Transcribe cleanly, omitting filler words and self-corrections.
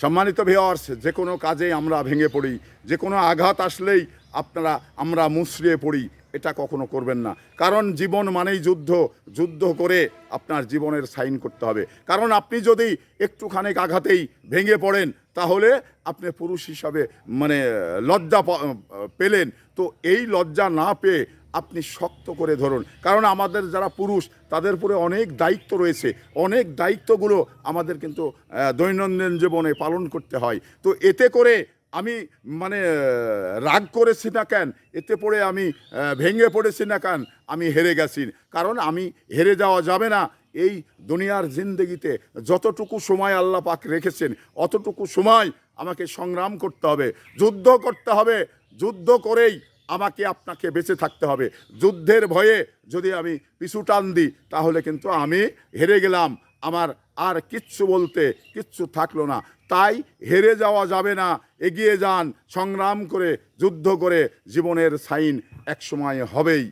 সম্মানিত ভিউয়ার্স, যে কোনো কাজে আমরা ভেঙে পড়ি, যে কোনো আঘাত আসলেই আমরা মুচড়িয়ে পড়ি, এটা কখনো করবেন না। কারণ জীবন মানেই যুদ্ধ, যুদ্ধ করে আপনার জীবনের সাইন করতে হবে। কারণ আপনি যদি একটুখানি আঘাতেই ভেঙে পড়েন, তাহলে আপনি পুরুষ হিসাবে মানে লজ্জা পেলেন। তো এই লজ্জা না পেয়ে আপনি শক্ত করে ধরুন। কারণ আমাদের যারা পুরুষ, তাদের উপরে অনেক দায়িত্ব রয়েছে, অনেক দায়িত্বগুলো আমাদের কিন্তু দৈনন্দিন জীবনে পালন করতে হয়। তো এতে করে আমি মানে রাগ করেছি না কেন, এতে পড়ে আমি ভেঙে পড়েছি না কেন, আমি হেরে গেছি। কারণ আমি হেরে যাওয়া যাবে না। এই দুনিয়ার জিন্দগিতে যতটুকু সময় আল্লাহ পাক রেখেছেন, অতটুকু সময় আমাকে সংগ্রাম করতে হবে, যুদ্ধ করতে হবে। যুদ্ধ করেই আমাকে আপনাকে বেঁচে থাকতে হবে। যুদ্ধের ভয়ে যদি আমি পিছু টান দিই, তাহলে কিন্তু আমি হেরে গেলাম, আমার আর কিচ্ছু বলতে কিচ্ছু থাকলো না। তাই হেরে যাওয়া যাবে না, এগিয়ে যান, সংগ্রাম করে, যুদ্ধ করে, জীবনের সাইন এক সময় হবেই।